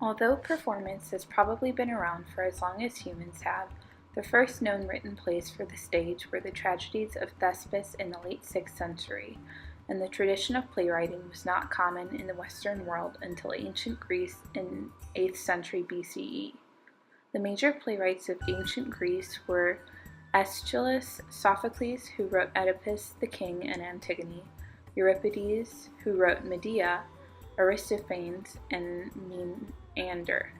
Although performance has probably been around for as long as humans have, the first known written plays for the stage were the tragedies of Thespis in the late 6th century, and the tradition of playwriting was not common in the Western world until ancient Greece in 8th century BCE. The major playwrights of ancient Greece were Aeschylus, Sophocles, who wrote Oedipus the King and Antigone, Euripides, who wrote Medea, Aristophanes, and Menander.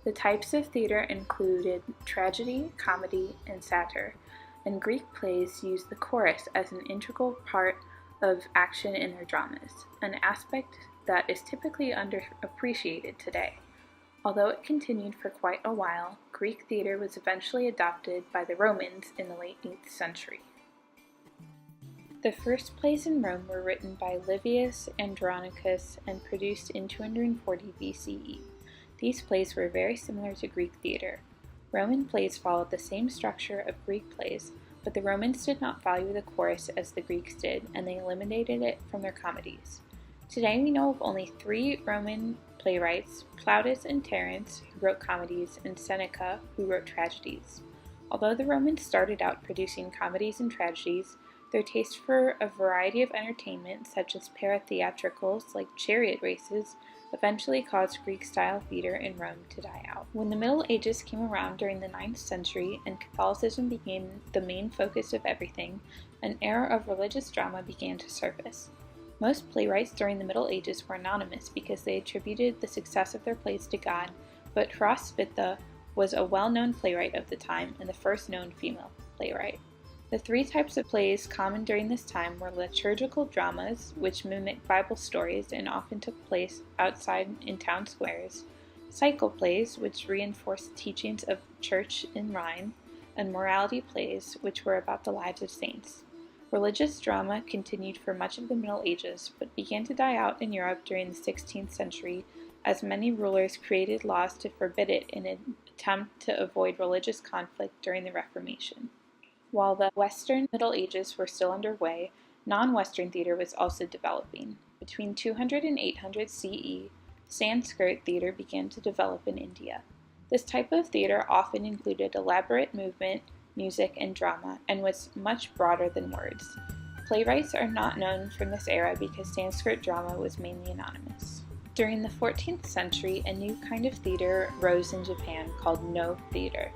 The types of theater included tragedy, comedy, and satyr, and Greek plays used the chorus as an integral part of action in their dramas, an aspect that is typically underappreciated today. Although it continued for quite a while, Greek theater was eventually adopted by the Romans in the late 8th century. The first plays in Rome were written by Livius Andronicus and produced in 240 BCE. These plays were very similar to Greek theater. Roman plays followed the same structure of Greek plays, but the Romans did not value the chorus as the Greeks did, and they eliminated it from their comedies. Today we know of only 3 Roman playwrights, Plautus and Terence, who wrote comedies, and Seneca, who wrote tragedies. Although the Romans started out producing comedies and tragedies, their taste for a variety of entertainment, such as paratheatricals like chariot races, eventually caused Greek-style theater in Rome to die out. When the Middle Ages came around during the 9th century and Catholicism became the main focus of everything, an era of religious drama began to surface. Most playwrights during the Middle Ages were anonymous because they attributed the success of their plays to God, but Hroswitha was a well-known playwright of the time and the first known female playwright. The 3 types of plays common during this time were liturgical dramas, which mimicked Bible stories and often took place outside in town squares, cycle plays, which reinforced teachings of church in rhyme, and morality plays, which were about the lives of saints. Religious drama continued for much of the Middle Ages, but began to die out in Europe during the 16th century, as many rulers created laws to forbid it in an attempt to avoid religious conflict during the Reformation. While the Western Middle Ages were still underway, non-Western theater was also developing. Between 200 and 800 CE, Sanskrit theater began to develop in India. This type of theater often included elaborate movement, music, and drama, and was much broader than words. Playwrights are not known from this era because Sanskrit drama was mainly anonymous. During the 14th century, a new kind of theater rose in Japan called Noh theater.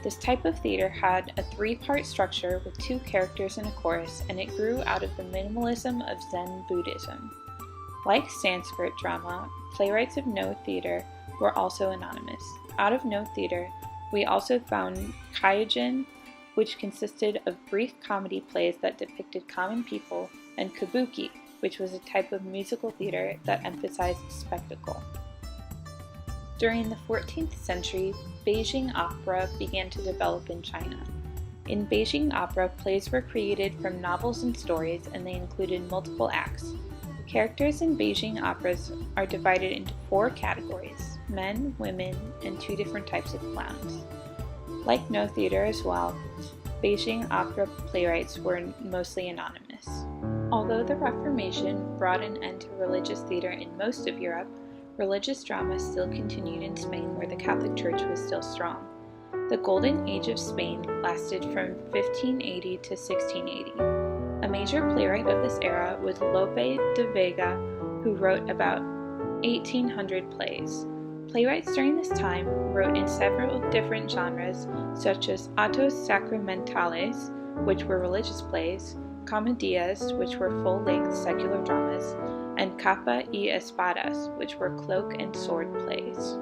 This type of theater had a 3-part structure with 2 characters and a chorus, and it grew out of the minimalism of Zen Buddhism. Like Sanskrit drama, playwrights of Noh theater were also anonymous. Out of Noh theater, we also found Kaijin, which consisted of brief comedy plays that depicted common people, and Kabuki, which was a type of musical theater that emphasized spectacle. During the 14th century, Beijing opera began to develop in China. In Beijing opera, plays were created from novels and stories, and they included multiple acts. Characters in Beijing operas are divided into 4 categories: men, women, and 2 different types of clowns. Like Noh theater as well, Beijing opera playwrights were mostly anonymous. Although the Reformation brought an end to religious theater in most of Europe, religious drama still continued in Spain, where the Catholic Church was still strong. The Golden Age of Spain lasted from 1580 to 1680. A major playwright of this era was Lope de Vega, who wrote about 1,800 plays. Playwrights during this time wrote in several different genres, such as autos sacramentales, which were religious plays, comedias, which were full-length secular dramas, and capa y espadas, which were cloak and sword plays.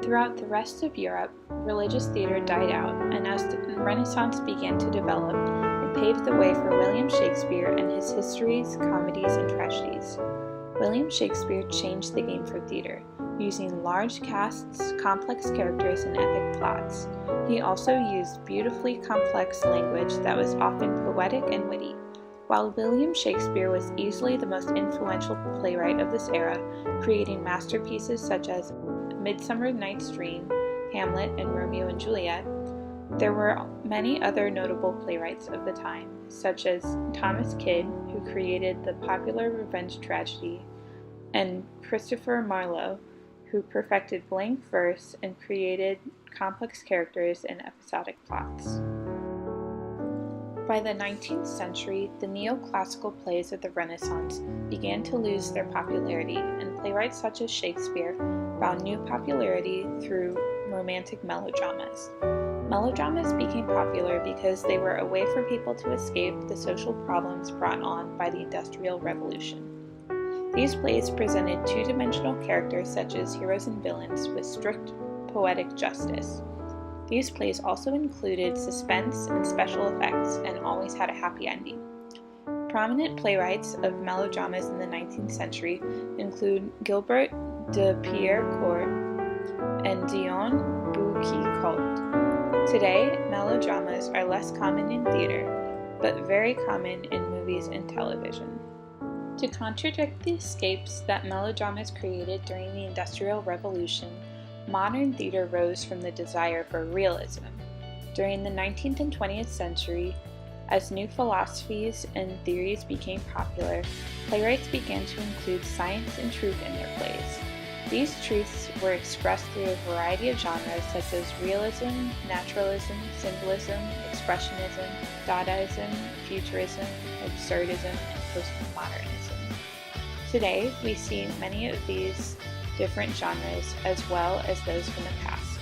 Throughout the rest of Europe, religious theater died out, and as the Renaissance began to develop, it paved the way for William Shakespeare and his histories, comedies, and tragedies. William Shakespeare changed the game for theater, using large casts, complex characters, and epic plots. He also used beautifully complex language that was often poetic and witty. While William Shakespeare was easily the most influential playwright of this era, creating masterpieces such as Midsummer Night's Dream, Hamlet, and Romeo and Juliet, there were many other notable playwrights of the time, such as Thomas Kyd, who created the popular revenge tragedy, and Christopher Marlowe, who perfected blank verse and created complex characters and episodic plots. By the 19th century, the neoclassical plays of the Renaissance began to lose their popularity, and playwrights such as Shakespeare found new popularity through romantic melodramas. Melodramas became popular because they were a way for people to escape the social problems brought on by the Industrial Revolution. These plays presented two-dimensional characters such as heroes and villains with strict poetic justice. These plays also included suspense and special effects and always had a happy ending. Prominent playwrights of melodramas in the 19th century include Gilbert de Pierrecourt and Dion Boucicault. Today, melodramas are less common in theater, but very common in movies and television. To contradict the escapes that melodramas created during the Industrial Revolution, modern theater rose from the desire for realism. During the 19th and 20th century, as new philosophies and theories became popular, playwrights began to include science and truth in their plays. These truths were expressed through a variety of genres such as realism, naturalism, symbolism, expressionism, Dadaism, futurism, absurdism, and postmodernism. Today, we see many of these different genres as well as those from the past.